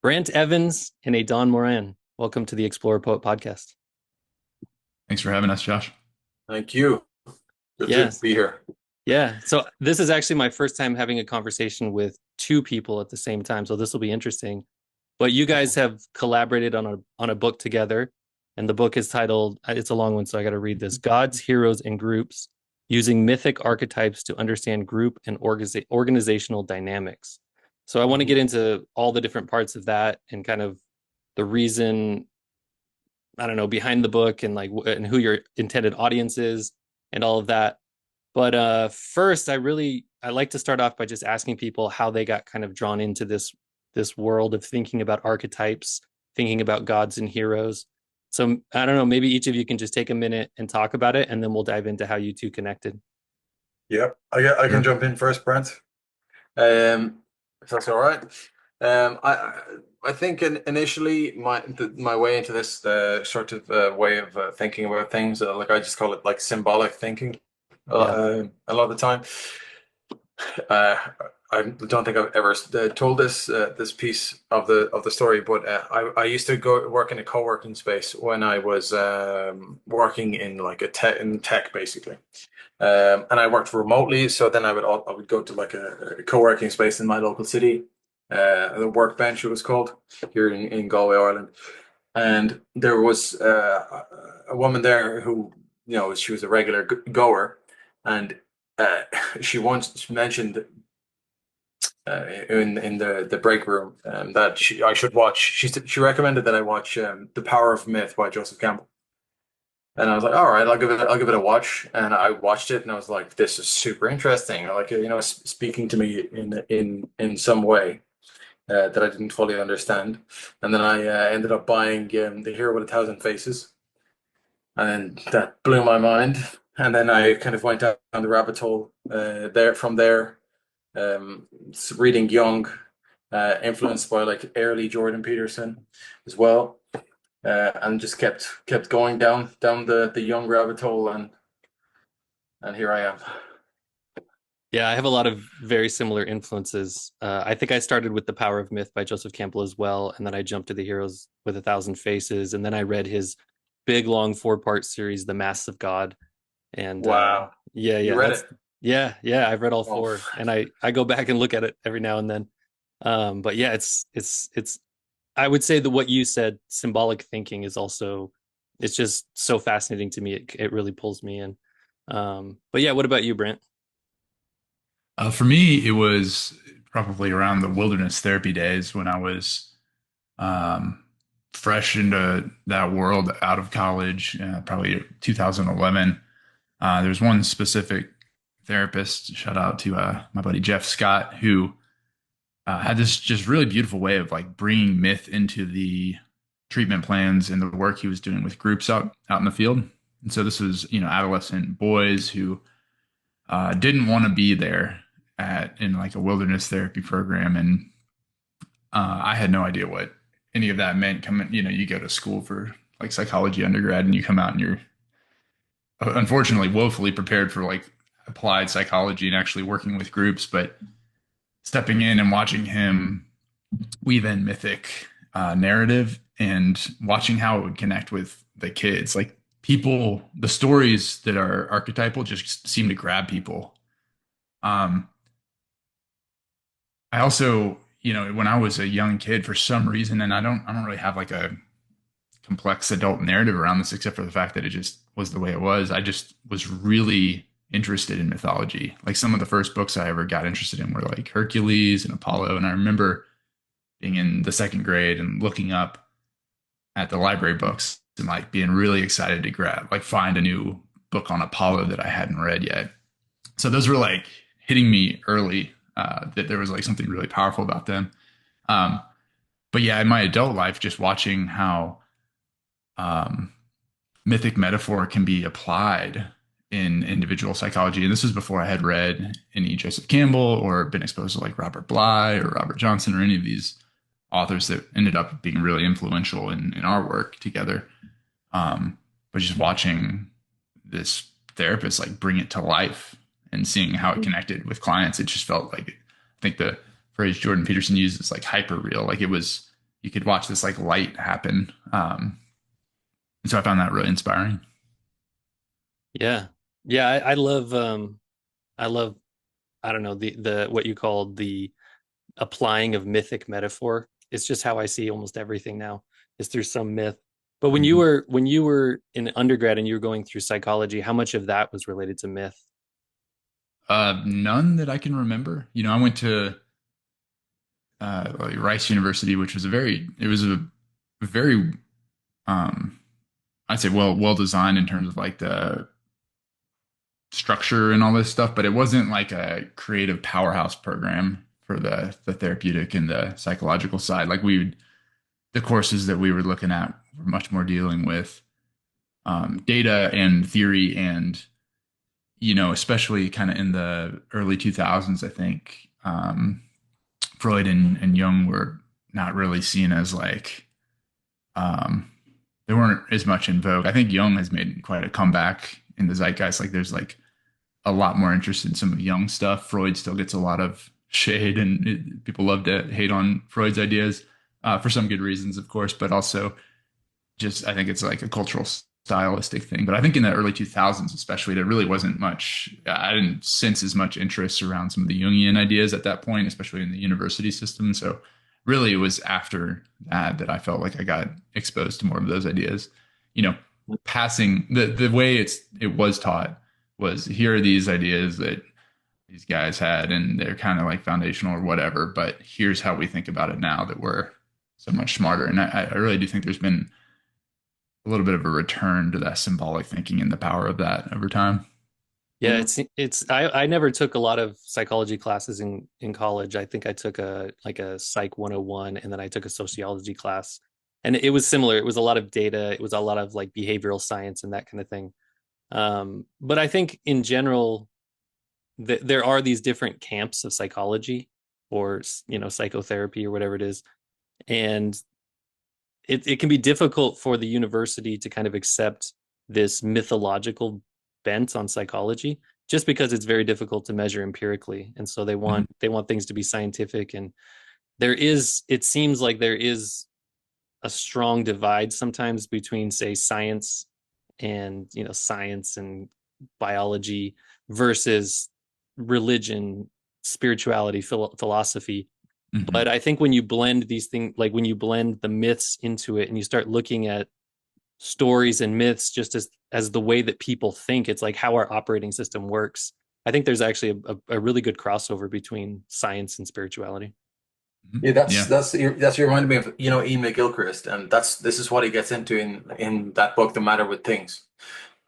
Brant Evans and a Don Moran. Welcome to the Explorer Poet Podcast. Thanks for having us, Josh. Thank you. Good to Yes. be here. Yeah. So this is actually my first time having a conversation with two people at the same time. So this will be interesting. But you guys have collaborated on a book together, and the book is titled, it's a long one, so I got to read this: Gods, Heroes, and Groups Using Mythic Archetypes to Understand Group and Organizational Dynamics. So I want to get into all the different parts of that and kind of the reason, I don't know, behind the book and and who your intended audience is and all of that. But first, I like to start off by just asking people how they got kind of drawn into this world of thinking about archetypes, thinking about gods and heroes. So I don't know, maybe each of you can just take a minute and talk about it, and then we'll dive into how you two connected. Yep, I can Sure. jump in first, Brent. If that's all right. I think initially my way into this sort of way of thinking about things, like I just call it like symbolic thinking. Yeah. A lot of the time, uh, I don't think I've ever told this piece of the story, but I used to go work in a co-working space when I was working in like in tech basically. And I worked remotely, so then I would go to like a co-working space in my local city, the Workbench it was called here in Galway, Ireland. And there was a woman there who, she was a regular goer, and uh, she once mentioned in the break room that I should watch. She recommended that I watch The Power of Myth by Joseph Campbell. And I was like, all right, I'll give it a watch. And I watched it, and I was like, this is super interesting. Like, speaking to me in some way that I didn't fully understand. And then I ended up buying The Hero with a Thousand Faces, and that blew my mind. And then I kind of went down the rabbit hole there, reading Young, influenced by like early Jordan Peterson as well, and just kept going down the Young rabbit hole, and here I am. Yeah, I have a lot of very similar influences. I think I started with The Power of Myth by Joseph Campbell as well, and then I jumped to The Heroes with a Thousand Faces, and then I read his big long four-part series, The Masks of God. And Wow, yeah, you yeah, read it? yeah, I've read all Oh, four, and I go back and look at it every now and then. But yeah, it's I would say that what you said, symbolic thinking, is also, it's just so fascinating to me. It really pulls me in. But yeah, what about you, Brent? For me, it was probably around the wilderness therapy days when I was um, fresh into that world out of college, probably 2011. There's one specific therapist, shout out to my buddy Jeff Scott, who had this just really beautiful way of like bringing myth into the treatment plans and the work he was doing with groups out in the field. And so this was, adolescent boys who didn't want to be there in like a wilderness therapy program, and I had no idea what any of that meant. Coming, you go to school for like psychology undergrad, and you come out and you're unfortunately woefully prepared for like applied psychology and actually working with groups. But stepping in and watching him weave in mythic narrative and watching how it would connect with the kids, like people, the stories that are archetypal just seem to grab people. Um, I also, when I was a young kid, for some reason, and I don't really have like a complex adult narrative around this, except for the fact that it just was the way it was. I just was really interested in mythology. Like some of the first books I ever got interested in were like Hercules and Apollo. And I remember being in the second grade and looking up at the library books and like being really excited to find a new book on Apollo that I hadn't read yet. So those were like hitting me early, that there was like something really powerful about them. Um, but yeah, in my adult life, just watching how um, mythic metaphor can be applied in individual psychology. And this was before I had read any Joseph Campbell or been exposed to like Robert Bly or Robert Johnson or any of these authors that ended up being really influential in our work together. But just watching this therapist like bring it to life and seeing how it connected with clients, it just felt like, I think the phrase Jordan Peterson used is like hyper real. Like it was you could watch this like light happen. And so I found that really inspiring. Yeah. Yeah, I love I don't know the what you call the applying of mythic metaphor. It's just how I see almost everything now is through some myth. But Mhm. when you were in undergrad and you were going through psychology, how much of that was related to myth? None that I can remember. I went to like Rice University, which was it was a very, um, I'd say well designed in terms of like the structure and all this stuff, but it wasn't like a creative powerhouse program for the therapeutic and the psychological side. Like the courses that we were looking at were much more dealing with data and theory and especially kind of in the early 2000s, I think Freud and Jung were not really seen as like um, they weren't as much in vogue. I think Jung has made quite a comeback in the zeitgeist. Like there's like a lot more interest in some of Jung stuff. Freud still gets a lot of shade, and people love to hate on Freud's ideas for some good reasons, of course, but also just I think it's like a cultural stylistic thing. But I think in the early 2000s, especially, there really wasn't much. I didn't sense as much interest around some of the Jungian ideas at that point, especially in the university system. So really, it was after that I felt like I got exposed to more of those ideas. You know, passing the way it was taught was here are these ideas that these guys had, and they're kind of like foundational or whatever. But here's how we think about it now that we're so much smarter. And I really do think there's been a little bit of a return to that symbolic thinking and the power of that over time. Yeah, it's I never took a lot of psychology classes in college. I think I took a Psych 101 and then I took a sociology class. And it was similar. It was a lot of data, it was a lot of like behavioral science and that kind of thing. But I think in general there are these different camps of psychology or psychotherapy or whatever it is. And it can be difficult for the university to kind of accept this mythological bent on psychology just because it's very difficult to measure empirically, and so Mhm. they want things to be scientific. And it seems like there is a strong divide sometimes between, say, science and science and biology versus religion, spirituality, philosophy. But Mhm. I think when you blend these things, like when you blend the myths into it and you start looking at stories and myths just as the way that people think, it's like how our operating system works. I think there's actually a really good crossover between science and spirituality. Mhm. Yeah, Yeah. that's you reminded me of Ian McGilchrist, and this is what he gets into in that book, The Matter with Things.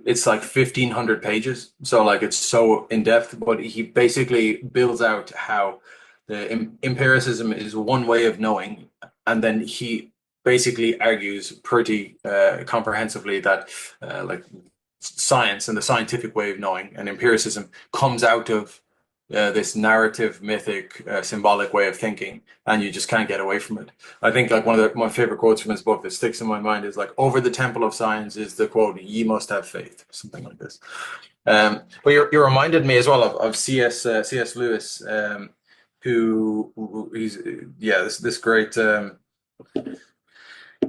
It's like 1,500 pages, so like it's so in depth, but he basically builds out how the empiricism is one way of knowing, and then he basically argues pretty comprehensively that like science and the scientific way of knowing and empiricism comes out of this narrative, mythic, symbolic way of thinking, and you just can't get away from it. I think like one of my favorite quotes from his book that sticks in my mind is like, "Over the temple of science is the quote, ye must have faith," something like this. But you reminded me as well of C.S. Lewis, who he's this great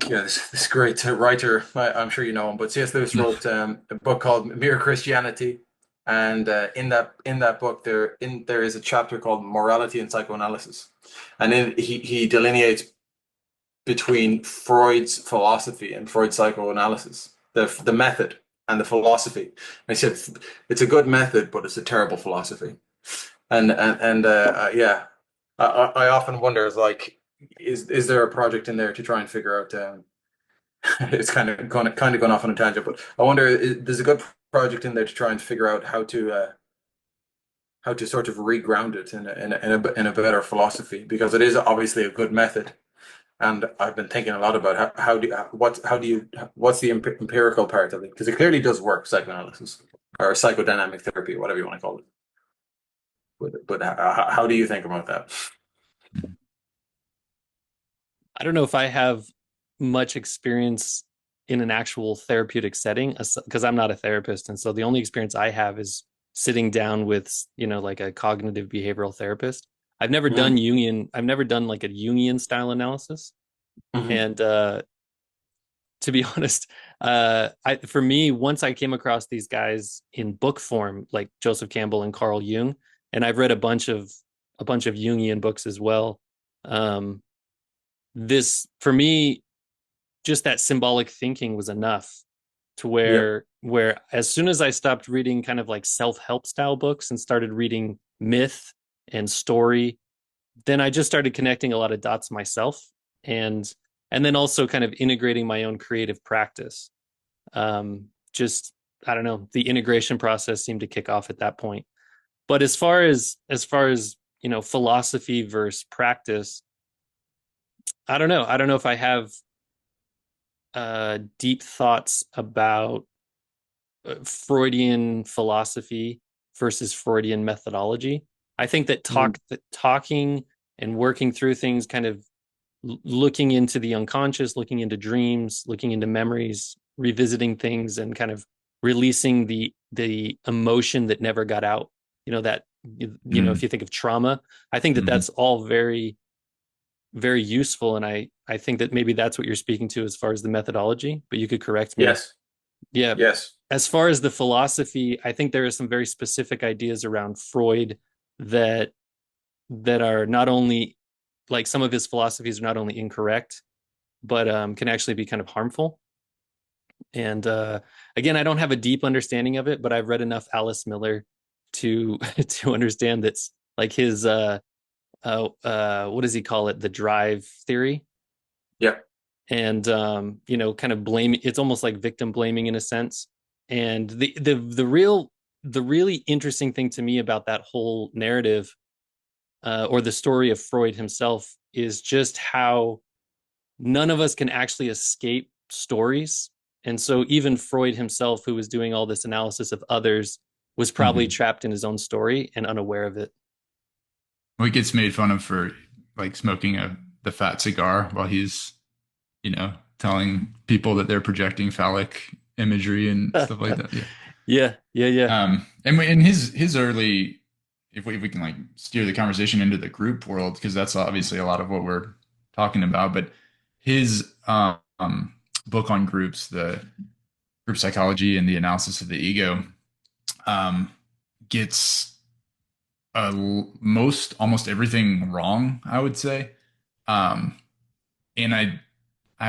this great writer. I'm sure you know him, but C.S. Lewis wrote a book called Mere Christianity, and in that book there is a chapter called Morality and Psychoanalysis, and he delineates between Freud's philosophy and Freud's psychoanalysis, the method and the philosophy. And he said it's a good method, but it's a terrible philosophy. And yeah, I often wonder, is like, is there a project in there to try and figure out? It's kind of gone off on a tangent, but I wonder, there's a good project in there to try and figure out how to sort of reground it in a better philosophy, because it is obviously a good method. And I've been thinking a lot about what's the empirical part of it, because it clearly does work, psychoanalysis or psychodynamic therapy, whatever you want to call it. But how do you think about that? I don't know if I have much experience in an actual therapeutic setting because I'm not a therapist, and so the only experience I have is sitting down with like a cognitive behavioral therapist. I've never done Mm. Jungian. I've never done like a Jungian style analysis. Mhm. And to be honest, for me, once I came across these guys in book form, like Joseph Campbell and Carl Jung, and I've read a bunch of Jungian books as well. Um, this for me, just that symbolic thinking was enough to Yep. where as soon as I stopped reading kind of like self-help style books and started reading myth and story, then I just started connecting a lot of dots myself, and and then also kind of integrating my own creative practice. Just I don't know, the integration process seemed to kick off at that point. But as far as philosophy versus practice, I don't know. I don't know if I have deep thoughts about Freudian philosophy versus Freudian methodology. I think that Mm. talking and working through things, kind of looking into the unconscious, looking into dreams, looking into memories, revisiting things, and kind of releasing the emotion that never got out. That if Mm. you think of trauma, I think that Mhm. that's all very very useful, and I think that maybe that's what you're speaking to as far as the methodology. But you could correct me. Yes. Yeah. Yes. As far as the philosophy, I think there are some very specific ideas around Freud that are not only, like, some of his philosophies are not only incorrect, but can actually be kind of harmful. And again, I don't have a deep understanding of it, but I've read enough Alice Miller to to understand that's like his what does he call it? The drive theory. Yep. And kind of blame, it's almost like victim blaming in a sense. And the really interesting thing to me about that whole narrative, or the story of Freud himself, is just how none of us can actually escape stories. And so even Freud himself, who was doing all this analysis of others, was probably Mhm. trapped in his own story and unaware of it. Well, he gets made fun of for like smoking the fat cigar while he's, telling people that they're projecting phallic imagery and stuff like that. Yeah. Yeah, yeah, yeah. And in his early, if we can like steer the conversation into the group world, because that's obviously a lot of what we're talking about, but his book on groups, the group psychology and the analysis of the ego, um, gets most almost everything wrong, I would say. Um, and I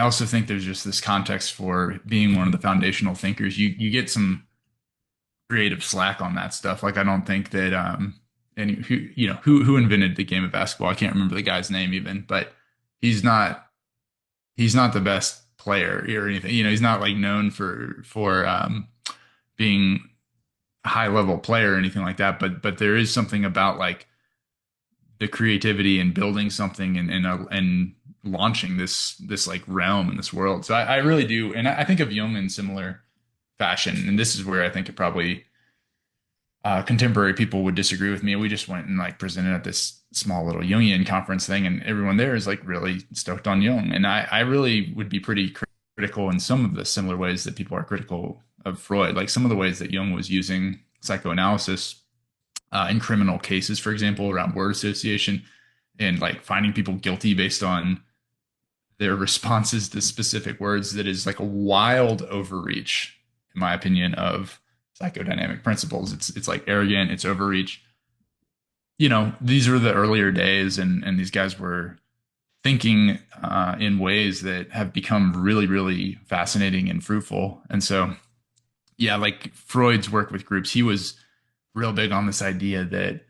also think there's just this context for being one of the foundational thinkers. You get some creative slack on that stuff. Like I don't think that any who invented the game of basketball. I can't remember the guy's name even, but he's not he's not the best player or anything. He's not like known for being a high level player or anything like that. But there is something about like the creativity and building something and launching this like realm in this world. So I really do, and I think of Jung in similar fashion. And this is where I think it probably contemporary people would disagree with me. We just went and like presented at this small little Jungian conference thing, and everyone there is like really stoked on Jung. And I really would be pretty critical in some of the similar ways that people are critical of Freud, like some of the ways that Jung was using psychoanalysis in criminal cases, for example, around word association and like finding people guilty based on their responses to specific words. That is like a wild overreach, in my opinion, of psychodynamic principles. It's like arrogant, it's overreach. These are the earlier days, and these guys were thinking in ways that have become really, really fascinating and fruitful. And so, yeah, like Freud's work with groups, he was real big on this idea that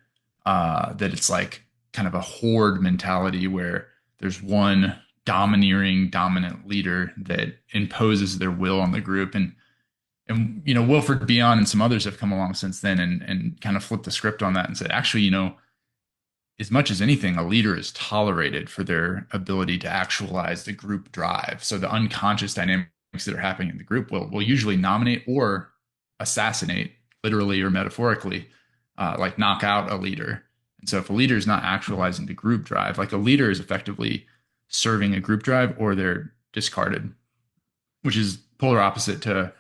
it's like kind of a horde mentality where there's one dominant leader that imposes their will on the group. And Wilfred Bion and some others have come along since then and kind of flipped the script on that and said, actually, as much as anything, a leader is tolerated for their ability to actualize the group drive. So the unconscious dynamics that are happening in the group will usually nominate or assassinate, literally or metaphorically, like knock out a leader. And so if a leader is not actualizing the group drive, like a leader is effectively serving a group drive or they're discarded, which is polar opposite to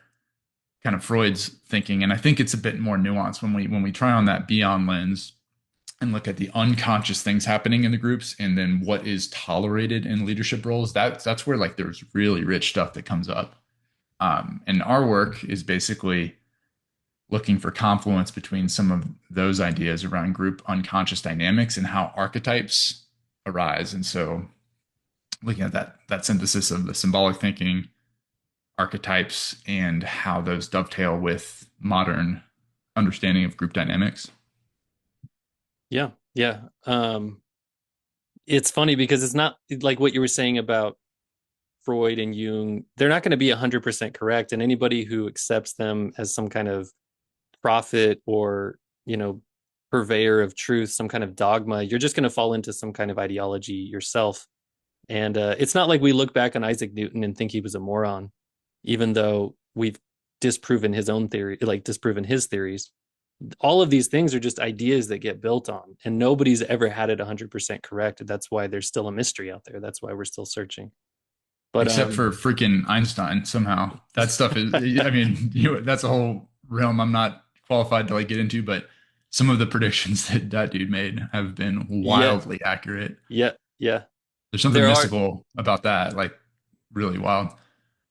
kind of Freud's thinking. And I think it's a bit more nuanced when we try on that Bion lens. and look at the unconscious things happening in the groups and then what is tolerated in leadership roles, that's where like there's really rich stuff that comes up. And our work is basically looking for confluence between some of those ideas around group unconscious dynamics and how archetypes arise. And so looking at that synthesis of the symbolic thinking, archetypes, and how those dovetail with modern understanding of group dynamics. Yeah, yeah. It's funny because it's not like what you were saying about Freud and Jung. They're not going to be 100% correct, and anybody who accepts them as some kind of prophet or, purveyor of truth, some kind of dogma, you're just going to fall into some kind of ideology yourself. And it's not like we look back on Isaac Newton and think he was a moron, even though we've disproven his own theory, like disproven his theories. All of these things are just ideas that get built on, and nobody's ever had it 100% correct. That's why there's still a mystery out there. That's why we're still searching. But Except for freaking Einstein, somehow that stuff is. I mean, that's a whole realm I'm not qualified to like get into, but some of the predictions that dude made have been wildly accurate. Yeah, yeah. There's something There are, mystical about that, like really wild.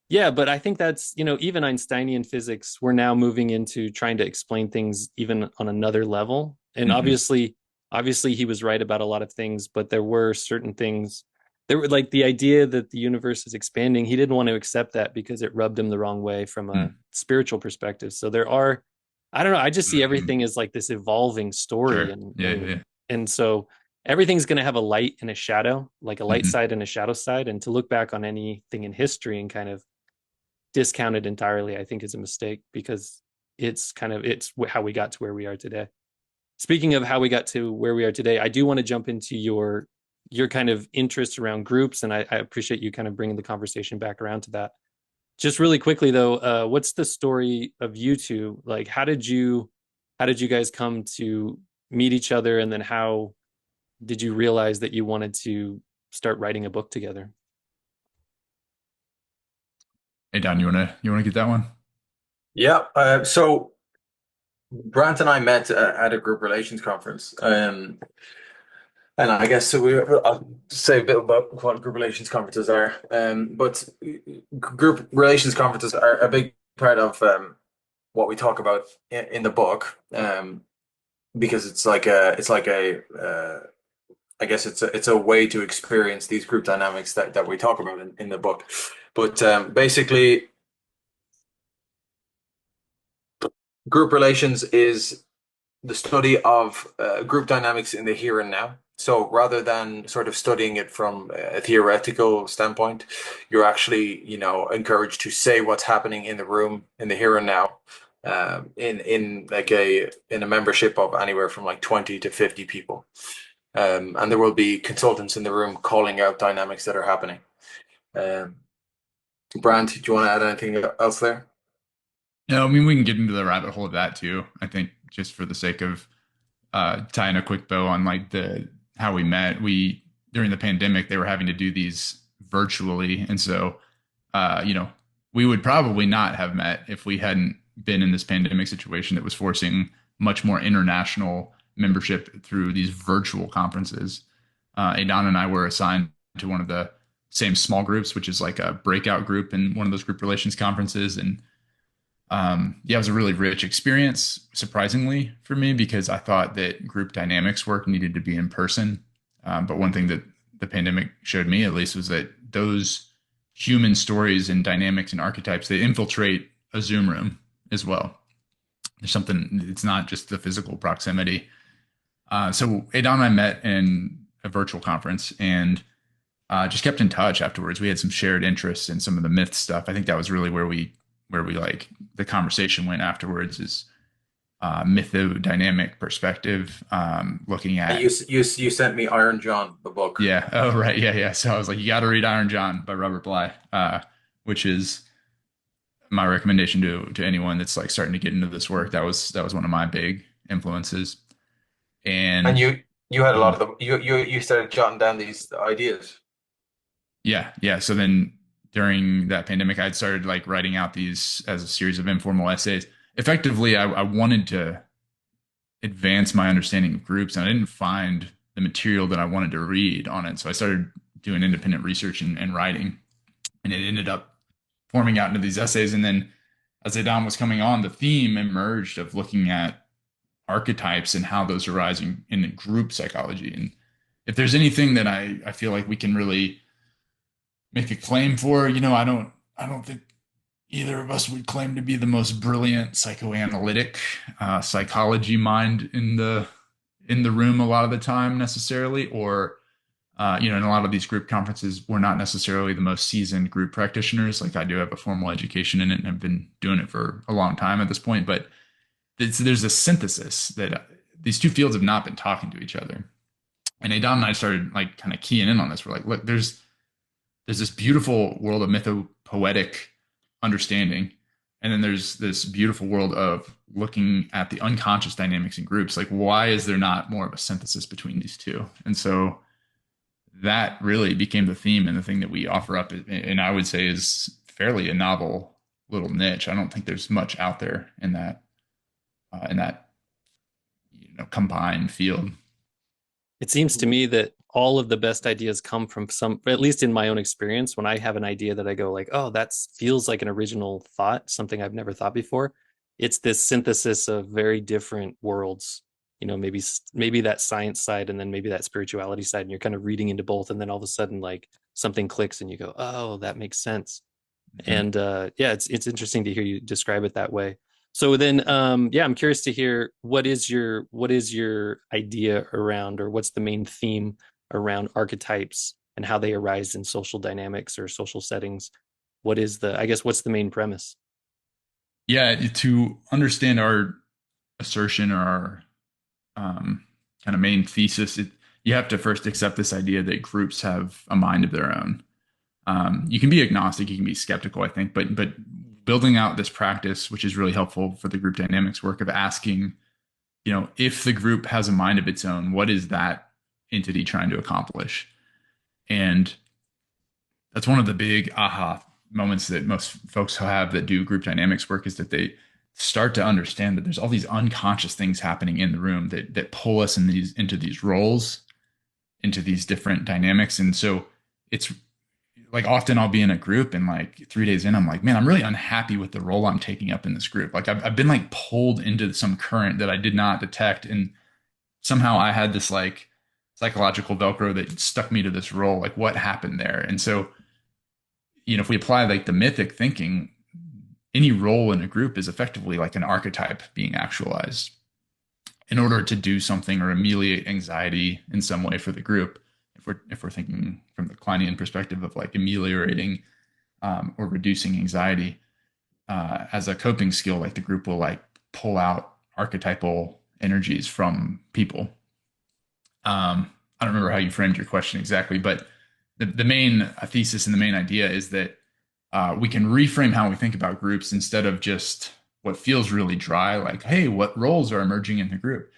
yeah, but I think that's, even Einsteinian physics, we're now moving into trying to explain things even on another level. And Mhm. obviously he was right about a lot of things, but there were certain things. There were like the idea that the universe is expanding. He didn't want to accept that because it rubbed him the wrong way from a Mm. spiritual perspective. So there are, I don't know, I just see Mhm. everything as like this evolving story. Sure. And Yeah, yeah, and yeah. and so everything's going to have a light and a shadow, like a light Mhm. side and a shadow side. And to look back on anything in history and kind of discount it entirely, I think is a mistake, because it's how we got to where we are today. Speaking of how we got to where we are today, I do want to jump into your kind of interest around groups, and I appreciate you kind of bringing the conversation back around to that. Just really quickly though, what's the story of you two? Like, how did you guys come to meet each other, and then how did you realize that you wanted to start writing a book together? Hey Don, you wanna get that one? Yeah. So Brant and I met at a group relations conference. And I guess so. I'll say a bit about what group relations conferences are. But group relations conferences are a big part of what we talk about in the book. Because I guess it's a way to experience these group dynamics that we talk about in the book. But basically, group relations is the study of group dynamics in the here and now. So rather than sort of studying it from a theoretical standpoint, you're actually, encouraged to say what's happening in the room in the here and now, in a membership of anywhere from like 20 to 50 people. And there will be consultants in the room calling out dynamics that are happening. Um, Brand, do you want to add anything else there? Yeah, I mean, we can get into the rabbit hole of that too. I think just for the sake of tying a quick bow on like the how we met, we during the pandemic they were having to do these virtually, and so you know we would probably not have met if we hadn't been in this pandemic situation that was forcing much more international membership through these virtual conferences. Aodha and I were assigned to one of the same small groups, which is like a breakout group in one of those group relations conferences, and yeah, it was a really rich experience, surprisingly for me, because I thought that group dynamics work needed to be in person. But one thing that the pandemic showed me, at least, was that those human stories and dynamics and archetypes, they infiltrate a Zoom room as well. There's something, it's not just the physical proximity. So Adon and I met in a virtual conference and just kept in touch afterwards. We had some shared interests in some of the myth stuff. I think that was really where we like the conversation went afterwards is mythodynamic perspective, looking And at you sent me Iron John, the book. yeah, oh right, yeah, yeah. So I was like, you got to read Iron John by Robert Bly, which is my recommendation to anyone that's like starting to get into this work. That was one of my big influences, And and you had a lot mhm, of them. You started jotting down these ideas. yeah, yeah. So then during that pandemic, I'd started like writing out these as a series of informal essays. Effectively, I wanted to advance my understanding of groups, and I didn't find the material that I wanted to read on it. So I started doing independent research and writing, and it ended up forming out into these essays. And then as Aodha was coming on, the theme emerged of looking at archetypes and how those arise in group psychology. And if there's anything that I feel like we can really make a claim for, I don't think either of us would claim to be the most brilliant psychoanalytic psychology mind in the room a lot of the time necessarily, or in a lot of these group conferences, we're not necessarily the most seasoned group practitioners. Like I do have a formal education in it and have been doing it for a long time at this point, but there's a synthesis that these two fields have not been talking to each other. And Aodha and I started like kind of keying in on this. We're like, look, there's this beautiful world of mythopoetic understanding, and then there's this beautiful world of looking at the unconscious dynamics in groups. Like, why is there not more of a synthesis between these two? And so that really became the theme and the thing that we offer up, and I would say is fairly a novel little niche. I don't think there's much out there in that combined field. It seems to me that all of the best ideas come from at least in my own experience, when I have an idea that I go like, oh, that feels like an original thought, something I've never thought before. It's this synthesis of very different worlds, maybe that science side and then maybe that spirituality side, and you're kind of reading into both. And then all of a sudden, like something clicks and you go, oh, that makes sense. Mm-hmm. And it's interesting to hear you describe it that way. So then, I'm curious to hear what is your idea around, or what's the main theme around archetypes and how they arise in social dynamics or social settings? What's the main premise? Yeah, to understand our assertion or our kind of main thesis, you have to first accept this idea that groups have a mind of their own. You can be agnostic, you can be skeptical, I think, but building out this practice, which is really helpful for the group dynamics work, of asking, if the group has a mind of its own, what is that entity trying to accomplish? And that's one of the big aha moments that most folks have that do group dynamics work, is that they start to understand that there's all these unconscious things happening in the room that pull us into these roles, into these different dynamics. And so it's like, often I'll be in a group and like 3 days in, I'm like, man, I'm really unhappy with the role I'm taking up in this group. Like I've been like pulled into some current that I did not detect. And somehow I had this like psychological Velcro that stuck me to this role. Like, what happened there? And so, if we apply like the mythic thinking, any role in a group is effectively like an archetype being actualized in order to do something or ameliorate anxiety in some way for the group. If we're thinking from the Kleinian perspective of like ameliorating or reducing anxiety as a coping skill, like the group will like pull out archetypal energies from people. I don't remember how you framed your question exactly, but the main thesis and the main idea is that we can reframe how we think about groups instead of just what feels really dry, like, hey, what roles are emerging in the group?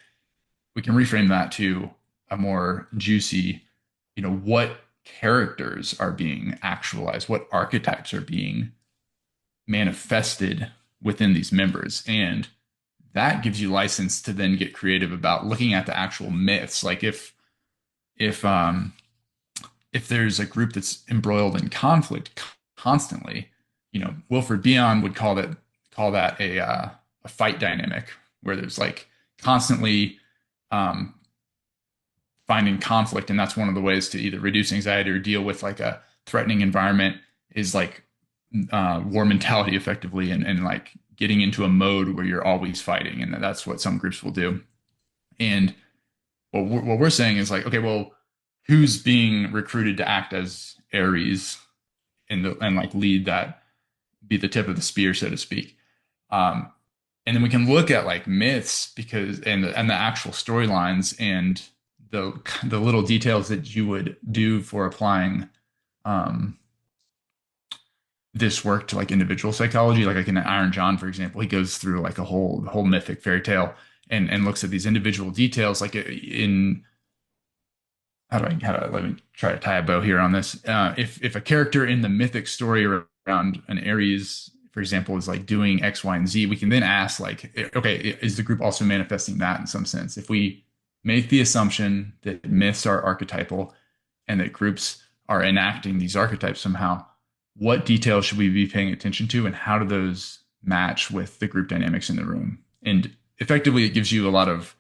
We can reframe that to a more juicy, what characters are being actualized, what archetypes are being manifested within these members. And that gives you license to then get creative about looking at the actual myths. Like if there's a group that's embroiled in conflict constantly, Wilfred Bion would call that a fight dynamic, where there's like constantly finding conflict. And that's one of the ways to either reduce anxiety or deal with like a threatening environment, is like war mentality effectively, and like getting into a mode where you're always fighting. And that's what some groups will do. And what we're saying is like, okay, well, who's being recruited to act as Ares and like lead that, be the tip of the spear, so to speak. And then we can look at like myths and the actual storylines and the little details that you would do for applying this work to like individual psychology. Like in Iron John, for example, he goes through like the whole mythic fairy tale and looks at these individual details. Like in let me try to tie a bow here on this. If a character in the mythic story around an Ares, for example, is like doing X, Y, and Z, we can then ask like, okay, is the group also manifesting that in some sense? If we make the assumption that myths are archetypal and that groups are enacting these archetypes somehow, what details should we be paying attention to, and how do those match with the group dynamics in the room? And effectively, it gives you a lot of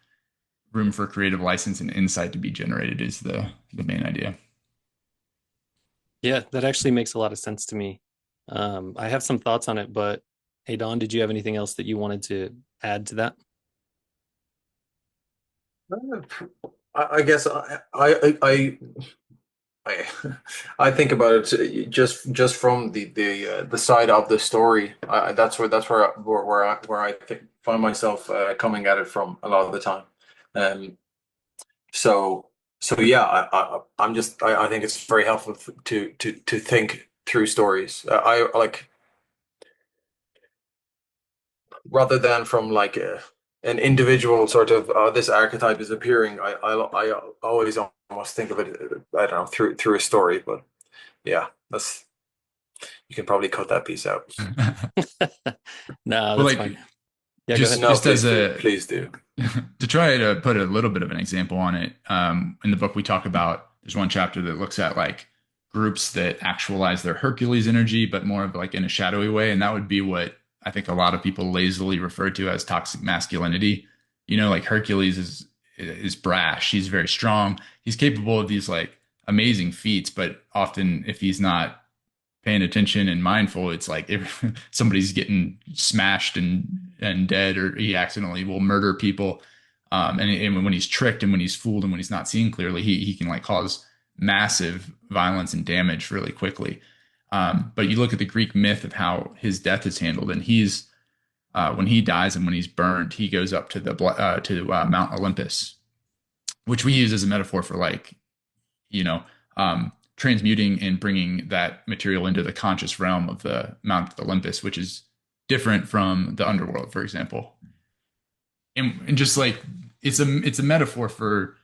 room for creative license and insight to be generated is the main idea. Yeah, that actually makes a lot of sense to me. I have some thoughts on it, but hey, Don, did you have anything else that you wanted to add to that? I guess I I think about it just from the side of the story. That's where I think, find myself coming at it from a lot of the time. Um, so so yeah, I think it's very helpful to think through stories. I like rather than from like an individual sort of this archetype is appearing. I always almost think of it, I don't know, through a story. But yeah, that's you can probably cut that piece out. No, Well, that's fine. like Yeah, go just ahead. No, just please as do, a please do. to try to put a little bit of an example on it, in the book we talk about, there's one chapter that looks at like groups that actualize their Hercules energy, but more of like in a shadowy way. And that would be what I think a lot of people lazily refer to as toxic masculinity. You know, like Hercules is brash. He's very strong. He's capable of these like amazing feats, but often if he's not paying attention and mindful, it's like if somebody's getting smashed and dead, or he accidentally will murder people. And when he's tricked and when he's fooled and when he's not seeing clearly, he can like cause massive violence and damage really quickly. But you look at the Greek myth of how his death is handled, and he's when he dies and when he's burned, he goes up to the Mount Olympus, which we use as a metaphor for like, you know, transmuting and bringing that material into the conscious realm of the Mount Olympus, which is different from the underworld, for example. And just like it's a metaphor for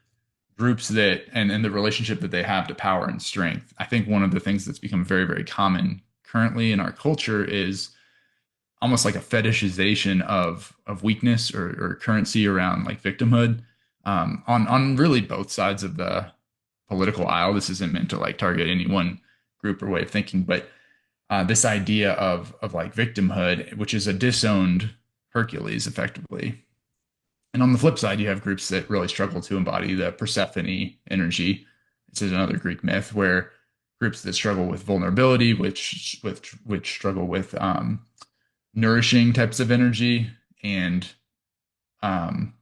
groups that and the relationship that they have to power and strength. I think one of the things that's become very, very common currently in our culture is almost like a fetishization of weakness or currency around like victimhood, on really both sides of the political aisle. This isn't meant to like target any one group or way of thinking, but this idea of like victimhood, which is a disowned Hercules effectively. And on the flip side, you have groups that really struggle to embody the Persephone energy. This is another Greek myth where groups that struggle with vulnerability, which struggle with nourishing types of energy, and um,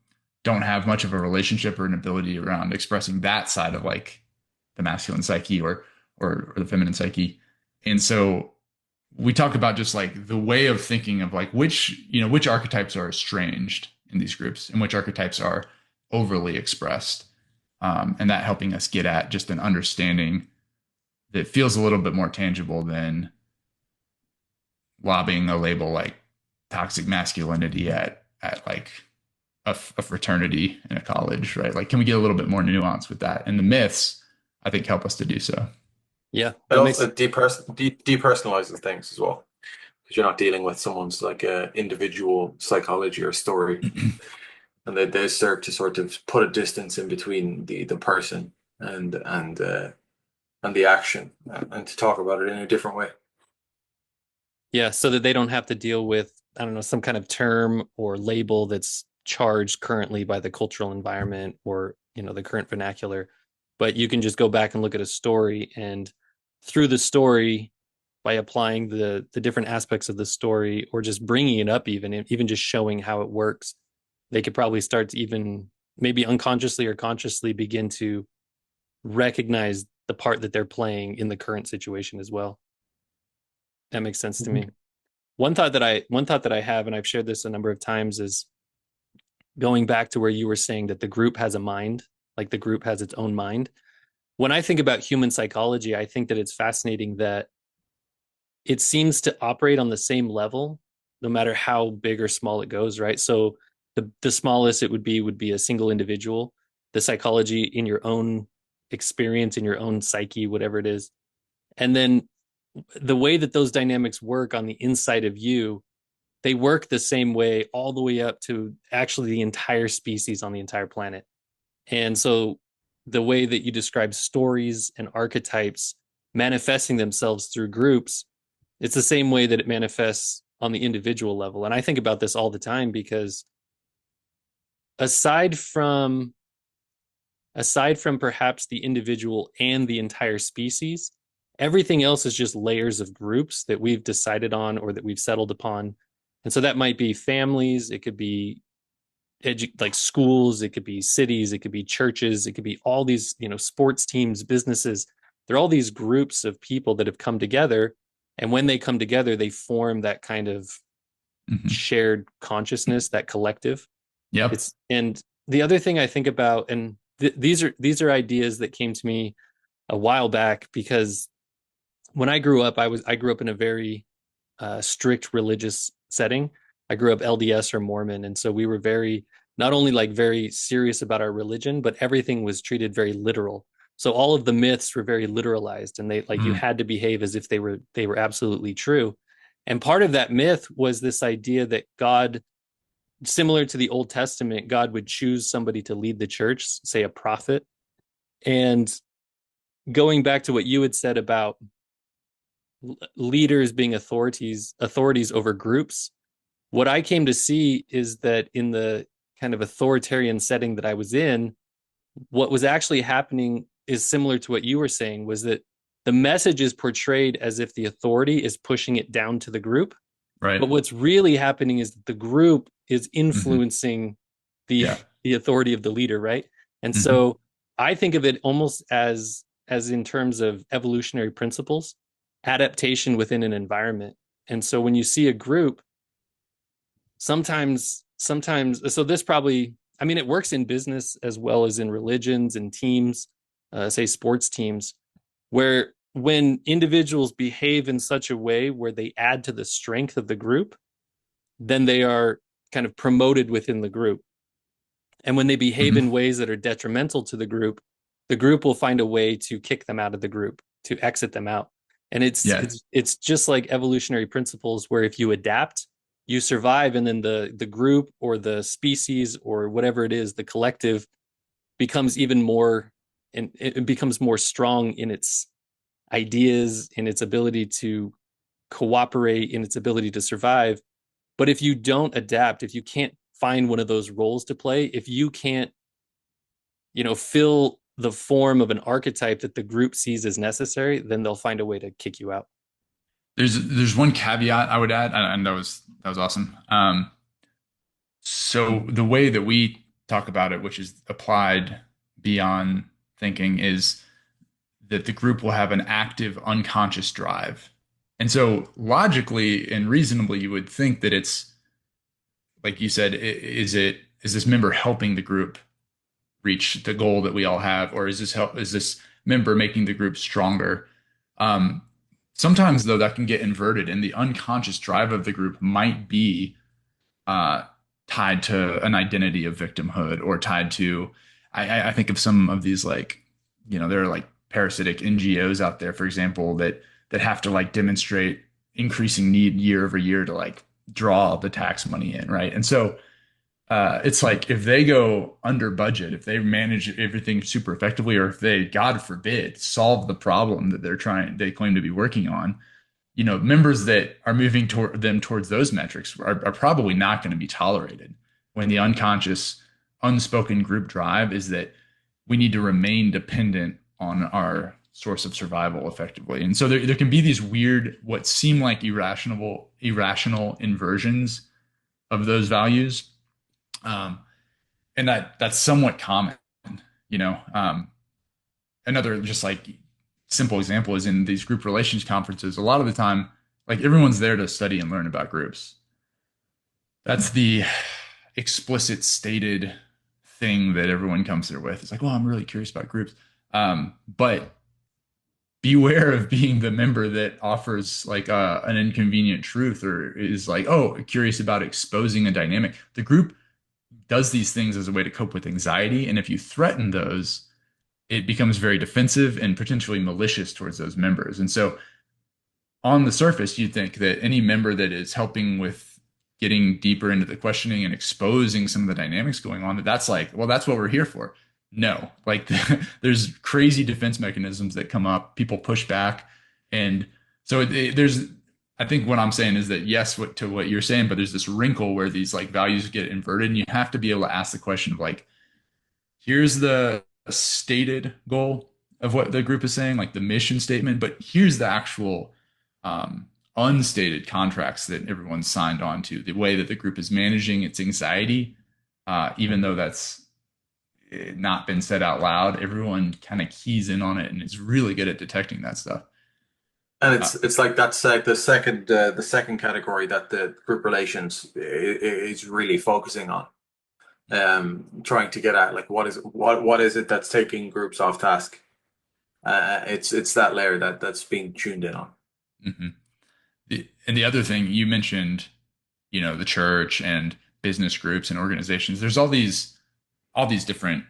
don't have much of a relationship or an ability around expressing that side of like the masculine psyche or the feminine psyche. And so we talk about just like the way of thinking of like which archetypes are estranged in these groups and which archetypes are overly expressed, and that helping us get at just an understanding that feels a little bit more tangible than lobbing a label like toxic masculinity at like a fraternity in a college, right? Like, can we get a little bit more nuance with that? And the myths, I think, help us to do so. Yeah, It that makes also depersonalizes things as well, because you're not dealing with someone's like individual psychology or story, and they serve to sort of put a distance in between the person and the action, and to talk about it in a different way. yeah, so that they don't have to deal with, I don't know, some kind of term or label that's charged currently by the cultural environment or, the current vernacular. But you can just go back and look at a story, and through the story, by applying the different aspects of the story or just bringing it up, even just showing how it works, they could probably start to even maybe unconsciously or consciously begin to recognize the part that they're playing in the current situation as well. That makes sense to me. One thought that I have, and I've shared this a number of times, is going back to where you were saying that the group has a mind, like the group has its own mind. When I think about human psychology, I think that it's fascinating that it seems to operate on the same level, no matter how big or small it goes, right? So the smallest it would be a single individual, the psychology in your own experience, in your own psyche, whatever it is. And then the way that those dynamics work on the inside of you, they work the same way all the way up to actually the entire species on the entire planet. And so the way that you describe stories and archetypes manifesting themselves through groups, it's the same way that it manifests on the individual level. And I think about this all the time because aside from perhaps the individual and the entire species, everything else is just layers of groups that we've decided on or that we've settled upon. And so that might be families, it could be like schools, it could be cities, it could be churches, it could be all these, sports teams, businesses. They're all these groups of people that have come together. And when they come together, they form that kind of shared consciousness, that collective. Yep. And the other thing I think about, and these are ideas that came to me a while back, because when I grew up, I grew up in a very strict religious setting. I grew up LDS or Mormon, and so we were not only like very serious about our religion, but everything was treated very literal. So all of the myths were very literalized, and you had to behave as if they were absolutely true. And part of that myth was this idea that God, similar to the Old Testament, God would choose somebody to lead the church, say a prophet. And going back to what you had said about leaders being authorities over groups, what I came to see is that in the kind of authoritarian setting that I was in, what was actually happening is similar to what you were saying, was that the message is portrayed as if the authority is pushing it down to the group. Right. But what's really happening is that the group is influencing the authority of the leader, right? And so I think of it almost as in terms of evolutionary principles, adaptation within an environment. And so when you see a group, sometimes, so this probably, I mean, it works in business as well as in religions and teams, say sports teams, where when individuals behave in such a way where they add to the strength of the group, then they are kind of promoted within the group. And when they behave in ways that are detrimental to the group will find a way to kick them out of the group, to exit them out. And it's just like evolutionary principles, where if you adapt, you survive, and then the group or the species or whatever it is, the collective, becomes even more, and it becomes more strong in its ideas, in its ability to cooperate, in its ability to survive. But if you don't adapt, if you can't find one of those roles to play, if you can't, fill the form of an archetype that the group sees as necessary, then they'll find a way to kick you out. There's one caveat I would add, and that was awesome. So the way that we talk about it, which is applied beyond thinking, is that the group will have an active unconscious drive. And so logically and reasonably, you would think that it's, like you said, is this member helping the group reach the goal that we all have, or is this member making the group stronger? Sometimes, though, that can get inverted, and the unconscious drive of the group might be tied to an identity of victimhood, or tied to, I think of some of these, like, there are like parasitic NGOs out there, for example, that have to like demonstrate increasing need year over year to like draw the tax money in, right? And so it's like, if they go under budget, if they manage everything super effectively, or if they, God forbid, solve the problem that they claim to be working on, members that are moving towards those metrics are probably not going to be tolerated, when the unconscious, unspoken group drive is that we need to remain dependent on our source of survival effectively. And so there can be these weird, what seem like irrational inversions of those values. And that's somewhat common, another just like simple example is in these group relations conferences. A lot of the time, like, everyone's there to study and learn about groups. That's the explicit stated thing that everyone comes there with. It's like, well, I'm really curious about groups. But beware of being the member that offers like an inconvenient truth, or is like, oh, curious about exposing a dynamic. The group does these things as a way to cope with anxiety. And if you threaten those, it becomes very defensive and potentially malicious towards those members. And so on the surface, you'd think that any member that is helping with getting deeper into the questioning and exposing some of the dynamics going on, that's like, well, that's what we're here for. No, like there's crazy defense mechanisms that come up, people push back. And so there's, I think what I'm saying is that yes, to what you're saying, but there's this wrinkle where these like values get inverted and you have to be able to ask the question of like, here's the stated goal of what the group is saying, like the mission statement, but here's the actual unstated contracts that everyone's signed on to, the way that the group is managing its anxiety, even though that's not been said out loud, everyone kind of keys in on it and is really good at detecting that stuff. And it's like that's the second category that the group relations is really focusing on, trying to get at like what is it that's taking groups off task. It's that layer that's being tuned in on. Mm-hmm. And the other thing you mentioned, the church and business groups and organizations. There's all these different,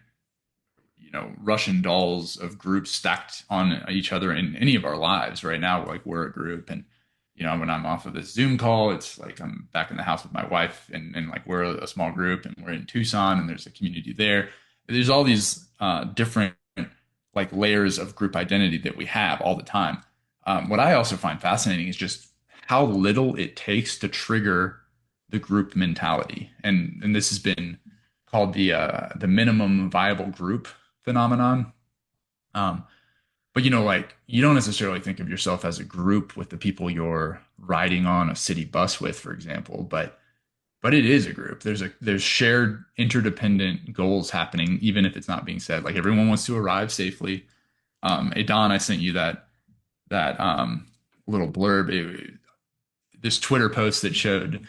Russian dolls of groups stacked on each other in any of our lives right now. Like we're a group, and when I'm off of this Zoom call, it's like I'm back in the house with my wife, and like we're a small group, and we're in Tucson, and there's a community there. There's all these different like layers of group identity that we have all the time. What I also find fascinating is just how little it takes to trigger the group mentality, and this has been called the minimum viable group phenomenon. But like you don't necessarily think of yourself as a group with the people you're riding on a city bus with, for example, but it is a group. There's shared interdependent goals happening, even if it's not being said. Like everyone wants to arrive safely. Adon, I sent you that little blurb, this Twitter post that showed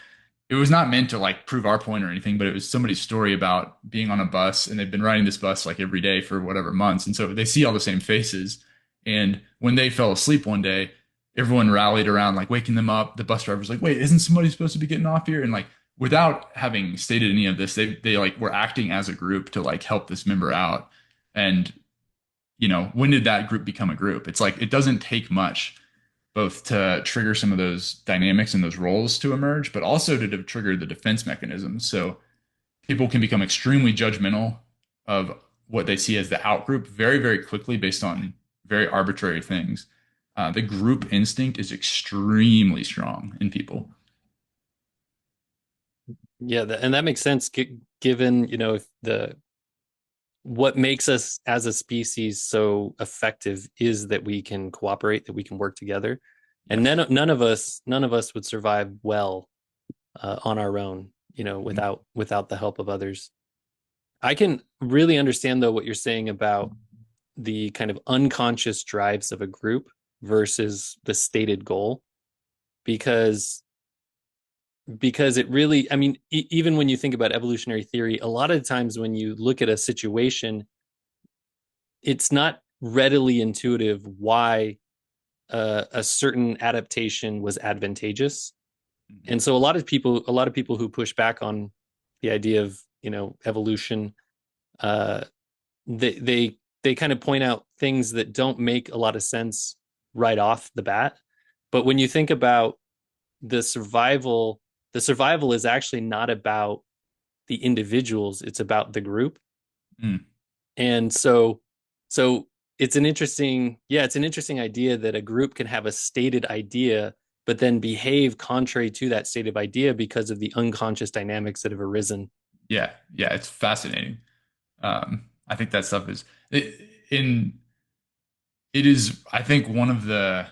it was not meant to like prove our point or anything, but it was somebody's story about being on a bus, and they've been riding this bus like every day for whatever months. And so they see all the same faces. And when they fell asleep one day, everyone rallied around, like waking them up. The bus driver was like, wait, isn't somebody supposed to be getting off here? And like, without having stated any of this, they like were acting as a group to like help this member out. And, when did that group become a group? It's like, it doesn't take much both to trigger some of those dynamics and those roles to emerge, but also to trigger the defense mechanisms. So people can become extremely judgmental of what they see as the out group very, very quickly based on very arbitrary things. The group instinct is extremely strong in people. Yeah, and that makes sense given, what makes us as a species so effective is that we can cooperate, that we can work together. And none of us would survive well on our own, without the help of others. I can really understand though what you're saying about the kind of unconscious drives of a group versus the stated goal, because it really, I mean, even when you think about evolutionary theory, a lot of times when you look at a situation, it's not readily intuitive why a certain adaptation was advantageous. And so a lot of people who push back on the idea of, evolution, they kind of point out things that don't make a lot of sense right off the bat. But when you think about the survival is actually not about the individuals, it's about the group. And so it's an interesting idea that a group can have a stated idea but then behave contrary to that stated idea because of the unconscious dynamics that have arisen. Yeah, it's fascinating. I think that stuff is I think one of the,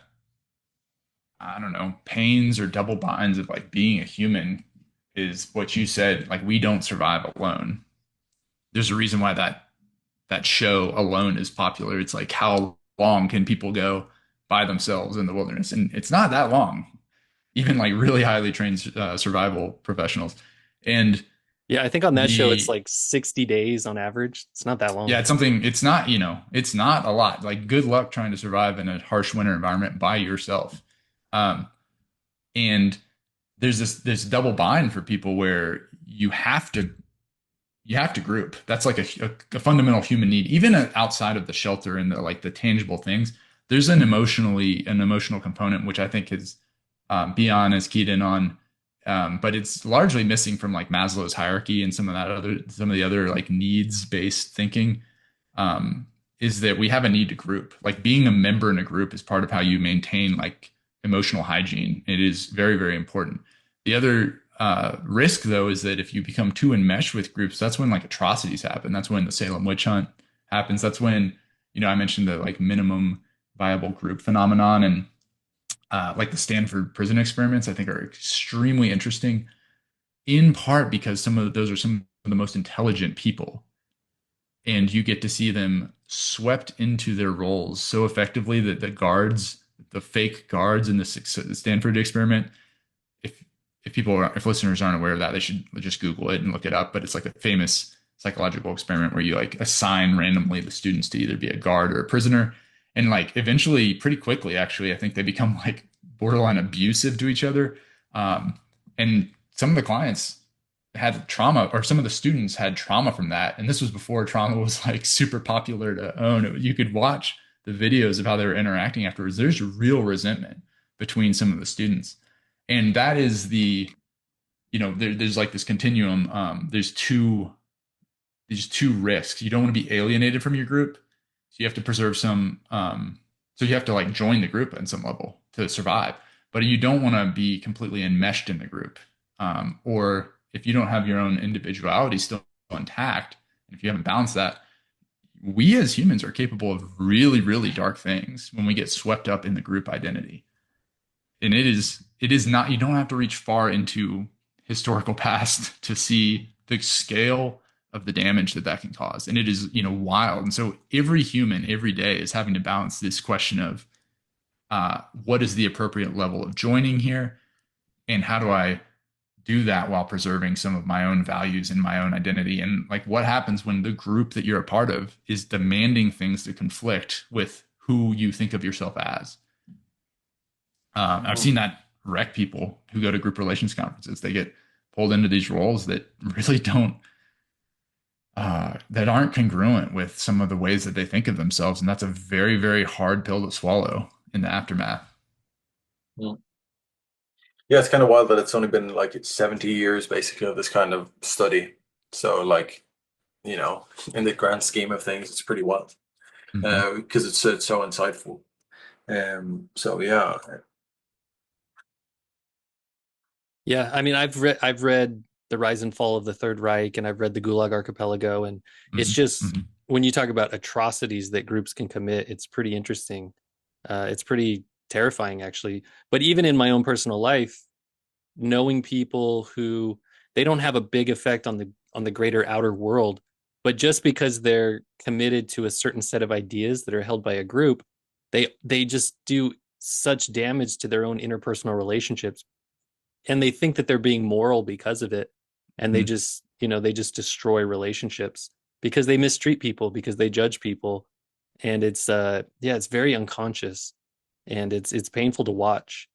I don't know, pains or double binds of like being a human is what you said, like we don't survive alone. There's a reason why that show Alone is popular. It's like, how long can people go by themselves in the wilderness? And it's not that long, even like really highly trained survival professionals. And yeah, I think on that show, it's like 60 days on average. It's not that long. Yeah, it's not, it's not a lot. Like good luck trying to survive in a harsh winter environment by yourself. And there's this double bind for people where you have to group. That's like a fundamental human need, even outside of the shelter and the tangible things. there's an emotional component, which I think is Beyond is keyed in on, but it's largely missing from like Maslow's hierarchy and some of the other like needs based thinking. Is that we have a need to group. Like being a member in a group is part of how you maintain like emotional hygiene. It is very, very important. The other risk, though, is that if you become too enmeshed with groups, that's when like atrocities happen. That's when the Salem witch hunt happens. That's when, I mentioned the like minimum viable group phenomenon, and like the Stanford prison experiments, I think are extremely interesting, in part because those are some of the most intelligent people, and you get to see them swept into their roles so effectively that the fake guards in the Stanford experiment, if listeners aren't aware of that, they should just Google it and look it up. But it's like a famous psychological experiment where you like assign randomly the students to either be a guard or a prisoner. And like eventually, pretty quickly, actually, I think they become like borderline abusive to each other. And some of the clients had trauma, or some of the students had trauma from that. And this was before trauma was like super popular to own. You could watch the videos of how they were interacting afterwards. There's real resentment between some of the students. And that is there's like this continuum. There's two risks. You don't want to be alienated from your group. So you have to preserve so you have to like join the group on some level to survive, but you don't want to be completely enmeshed in the group. Or if you don't have your own individuality still intact, and if you haven't balanced that, we as humans are capable of really, really dark things when we get swept up in the group identity. And it is not, you don't have to reach far into historical past to see the scale of the damage that can cause. And it is, wild. And so every human every day is having to balance this question of what is the appropriate level of joining here? And how do I do that while preserving some of my own values and my own identity? And like, what happens when the group that you're a part of is demanding things that conflict with who you think of yourself as? I've seen that wreck people who go to group relations conferences. They get pulled into these roles that really that aren't congruent with some of the ways that they think of themselves. And that's a very, very hard pill to swallow in the aftermath. Yeah, it's kind of wild that it's only been like 70 years basically of this kind of study. So like, in the grand scheme of things, it's pretty wild because it's so insightful. So yeah. Yeah, I mean, I've read The Rise and Fall of the Third Reich, and I've read The Gulag Archipelago, and it's just when you talk about atrocities that groups can commit, it's pretty interesting. It's pretty terrifying, actually. But even in my own personal life, knowing people who they don't have a big effect on the greater outer world, but just because they're committed to a certain set of ideas that are held by a group, they just do such damage to their own interpersonal relationships, and they think that they're being moral because of it, and they just destroy relationships because they mistreat people, because they judge people, and it's very unconscious, and it's painful to watch.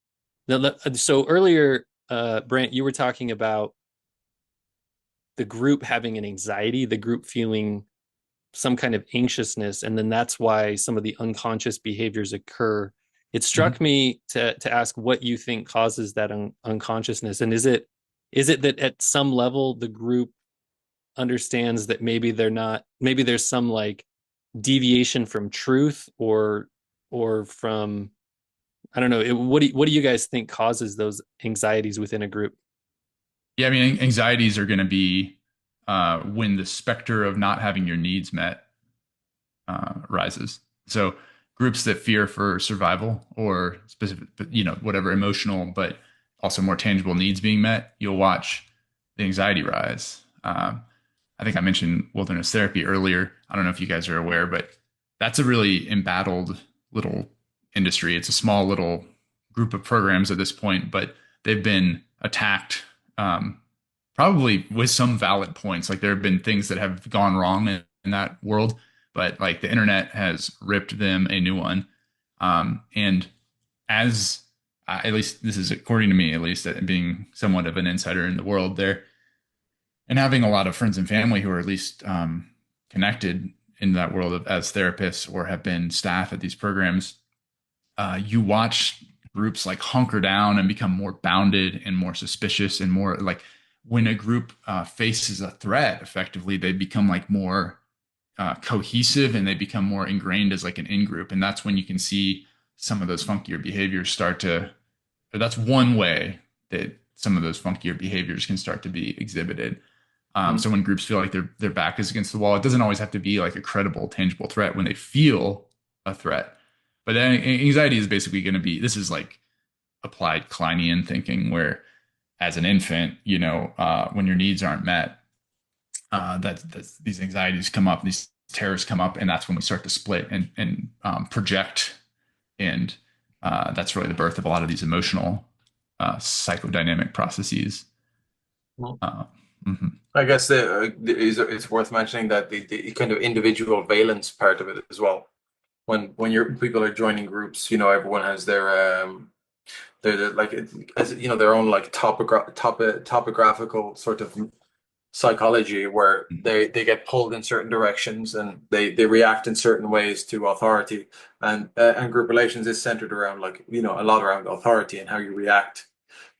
So earlier, Brant, you were talking about the group having an anxiety, the group feeling some kind of anxiousness, and then that's why some of the unconscious behaviors occur. It struck me to ask what you think causes that unconsciousness, and is it that at some level the group understands that maybe there's some like deviation from truth or from, I don't know. What do you guys think causes those anxieties within a group? Yeah, I mean, anxieties are going to be when the specter of not having your needs met rises. So groups that fear for survival or specific, whatever emotional, but also more tangible needs being met, you'll watch the anxiety rise. I think I mentioned wilderness therapy earlier. I don't know if you guys are aware, but that's a really embattled little industry. It's a small little group of programs at this point, but they've been attacked probably with some valid points. Like there have been things that have gone wrong in that world, but like the internet has ripped them a new one. And as at least this is according to me, at least being somewhat of an insider in the world there, and having a lot of friends and family who are at least connected in that world as therapists or have been staff at these programs, you watch groups like hunker down and become more bounded and more suspicious and more like when a group faces a threat, effectively, they become like more cohesive and they become more ingrained as like an in-group. And that's when you can see some of those funkier behaviors start to, or that's one way that some of those funkier behaviors can start to be exhibited. So when groups feel like their back is against the wall, it doesn't always have to be like a credible, tangible threat. When they feel a threat, but then anxiety is basically going to be, this is like applied Kleinian thinking, where as an infant, when your needs aren't met, that's these anxieties come up, these terrors come up, and that's when we start to split and project, and that's really the birth of a lot of these emotional psychodynamic processes. Well, Mhm. I guess it's worth mentioning that the kind of individual valence part of it as well. When your people are joining groups, everyone has their like as their own like topographical sort of psychology where they get pulled in certain directions and they react in certain ways to authority, and group relations is centered around like a lot around authority and how you react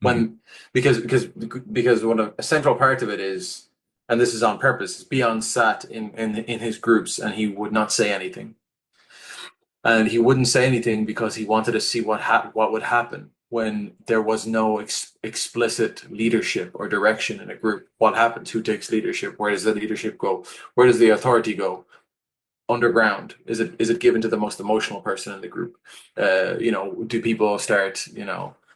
when because a central part of it is, and this is on purpose, Beyond sat in his groups and he would not say anything, and he wouldn't say anything because he wanted to see what would happen when there was no explicit leadership or direction in a group. What happens? Who takes leadership? Where does the leadership go? Where does the authority go? Underground? Is it given to the most emotional person in the group? Do people start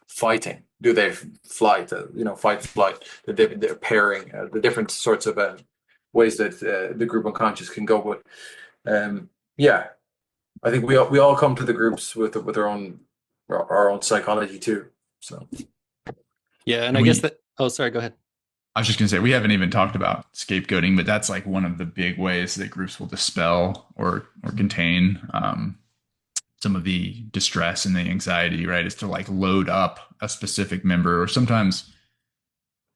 fighting? Do they flight? Flight. They're pairing. The different sorts of ways that the group unconscious can go. But yeah, I think we all come to the groups with our own psychology too. So Yeah, and And I guess we, that. Oh, sorry. Go ahead. I was just going to say, we haven't even talked about scapegoating, but that's like one of the big ways that groups will dispel or contain some of the distress and the anxiety, right? Is to like load up a specific member or sometimes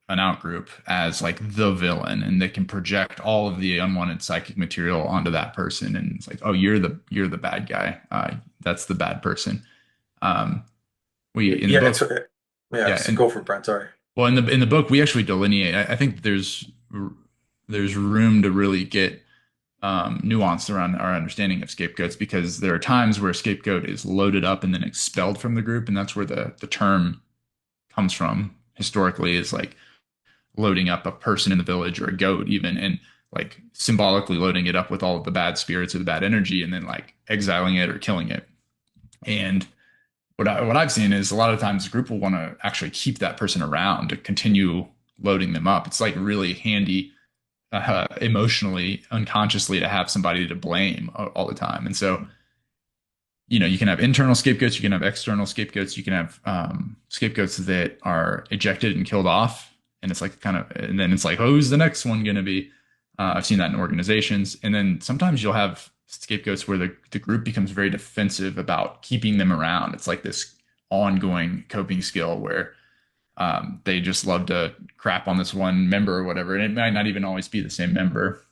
an outgroup as like the villain, and they can project all of the unwanted psychic material onto that person. And it's like, oh, you're the bad guy. That's the bad person. Um, we in the yeah, book, yeah. yeah, So and go for it, Brent. Sorry. well, in the book, we actually delineate. I think there's room to really get nuanced around our understanding of scapegoats, because there are times where a scapegoat is loaded up and then expelled from the group, and that's where the term comes from historically, is like loading up a person in the village or a goat even, and like symbolically loading it up with all of the bad spirits or the bad energy, and then like exiling it or killing it. And what I've seen is a lot of times the group will want to actually keep that person around to continue loading them up. It's like really handy emotionally, unconsciously, to have somebody to blame all the time. And so, you can have internal scapegoats, you can have external scapegoats, you can have scapegoats that are ejected and killed off. And it's like and then it's like, oh, who's the next one going to be? I've seen that in organizations. And then sometimes you'll have scapegoats where the group becomes very defensive about keeping them around. It's like this ongoing coping skill where they just love to crap on this one member or whatever. And it might not even always be the same member.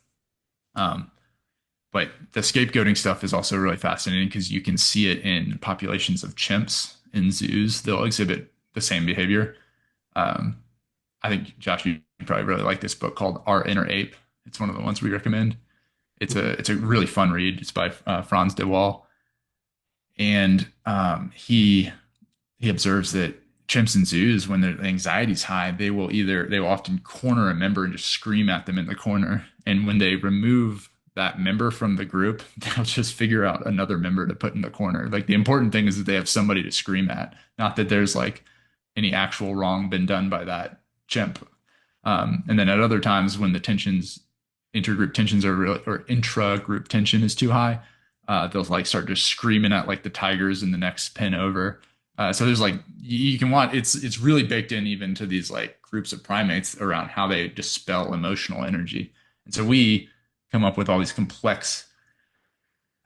But the scapegoating stuff is also really fascinating because you can see it in populations of chimps in zoos. They'll exhibit the same behavior. I think, Josh, you probably really like this book called Our Inner Ape. It's one of the ones we recommend. It's a really fun read. It's by Franz de Waal. And he observes that chimps in zoos, when their anxiety's high, they will often corner a member and just scream at them in the corner. And when they remove that member from the group, they'll just figure out another member to put in the corner. Like, the important thing is that they have somebody to scream at, not that there's like any actual wrong been done by that chimp. And then at other times when the intergroup tensions are real, or intra-group tension is too high, they'll like start just screaming at like the tigers in the next pen over. So there's like, you can want, it's really baked in even to these like groups of primates around how they dispel emotional energy. And so we come up with all these complex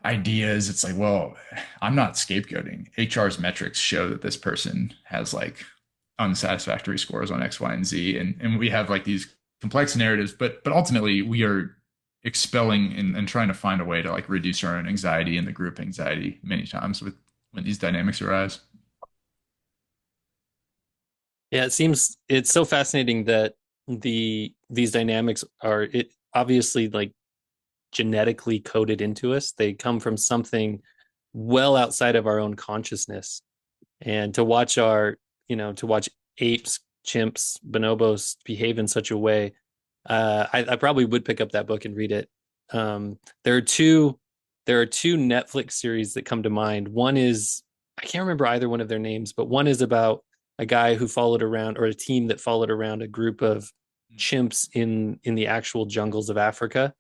ideas. It's like, well, I'm not scapegoating. HR's metrics show that this person has like unsatisfactory scores on X, Y, and Z. And we have like these complex narratives, but ultimately we are expelling and trying to find a way to like reduce our own anxiety and the group anxiety many times with when these dynamics arise. Yeah, it's so fascinating that these dynamics are it obviously like genetically coded into us. They come from something well outside of our own consciousness. And to watch to watch apes, chimps, bonobos behave in such a way, I probably would pick up that book and read it. Um, there are two there are two Netflix series that come to mind. One is I can't remember either one of their names, but one is about a guy who followed around or a team that followed around a group of chimps in the actual jungles of Africa.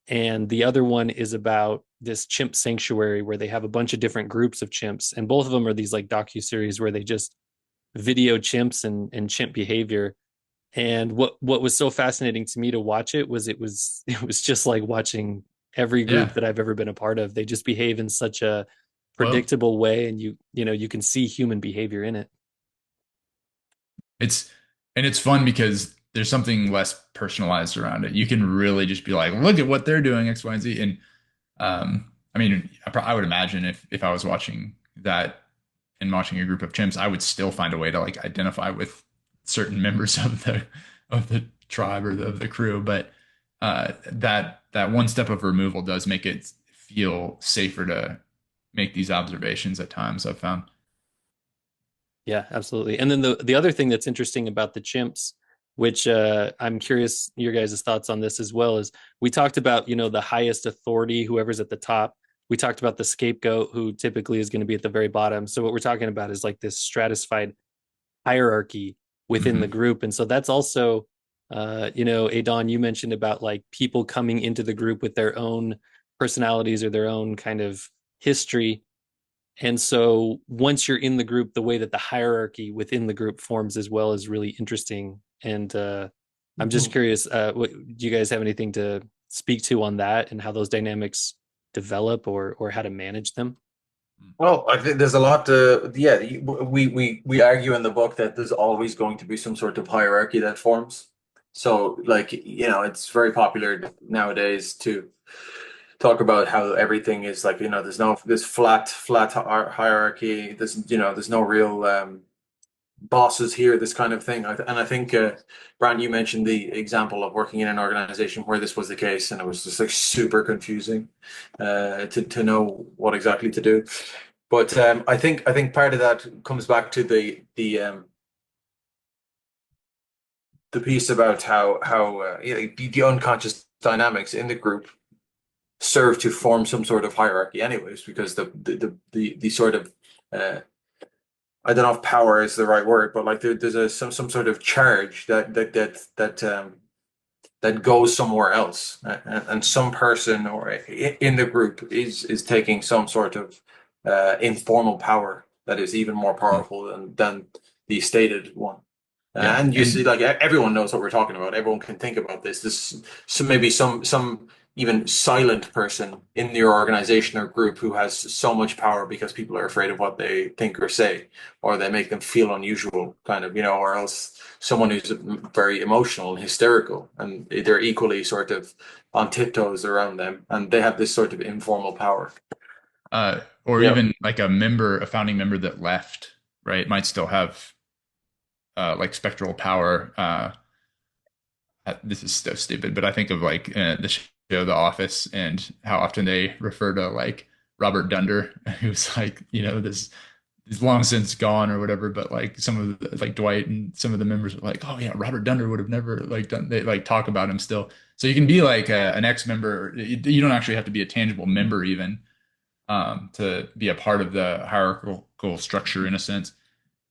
And the other one is about this chimp sanctuary where they have a bunch of different groups of chimps, and both of them are these like docu-series where they just video chimps and chimp behavior. And what was so fascinating to me to watch it was just like watching every group Yeah. that I've ever been a part of. They just behave in such a Well, predictable way, and you can see human behavior in it. it's and it's fun because there's something less personalized around it. You can really just be like, look at what they're doing, X, Y, and Z. And I mean, I would imagine if I was watching that and watching a group of chimps, I would still find a way to like identify with certain members of the tribe or of the crew. But that one step of removal does make it feel safer to make these observations at times, I've found. Yeah, absolutely. And then the other thing that's interesting about the chimps, which I'm curious your guys' thoughts on this as well, is we talked about, the highest authority, whoever's at the top. We talked about the scapegoat, who typically is going to be at the very bottom. So what we're talking about is like this stratified hierarchy within the Hmm. group. And so that's also, Adon, you mentioned about like people coming into the group with their own personalities or their own kind of history. And so once you're in the group, the way that the hierarchy within the group forms as well is really interesting. And I'm just curious, do you guys have anything to speak to on that and how those dynamics develop or how to manage them? Well, I think there's a lot to, yeah, we argue in the book that there's always going to be some sort of hierarchy that forms. So, like, it's very popular nowadays to talk about how everything is like, there's no this flat hierarchy. There's no real bosses here, this kind of thing. And I think, Brant, you mentioned the example of working in an organization where this was the case, and it was just like super confusing to know what exactly to do. But I think part of that comes back to the piece about how the unconscious dynamics in the group serve to form some sort of hierarchy, anyways, because the sort of I don't know if power is the right word, but like there's some sort of charge that goes somewhere else, and some person or in the group is taking some sort of informal power that is even more powerful than the stated one. Yeah. And you see, And like everyone knows what we're talking about. Everyone can think about this. So maybe some even silent person in your organization or group who has so much power because people are afraid of what they think or say, or they make them feel unusual, kind of, or else someone who's very emotional and hysterical, and they're equally sort of on tiptoes around them, and they have this sort of informal power. or Yeah. even like a founding member that left, right, might still have like spectral power. This is so stupid, but I think of like the show The Office and how often they refer to like Robert Dunder, who's like, this is long since gone or whatever, but like some of the, like Dwight and some of the members are like, oh yeah, Robert Dunder would have never like done, they like talk about him still. So you can be like an ex-member. You don't actually have to be a tangible member even to be a part of the hierarchical structure in a sense.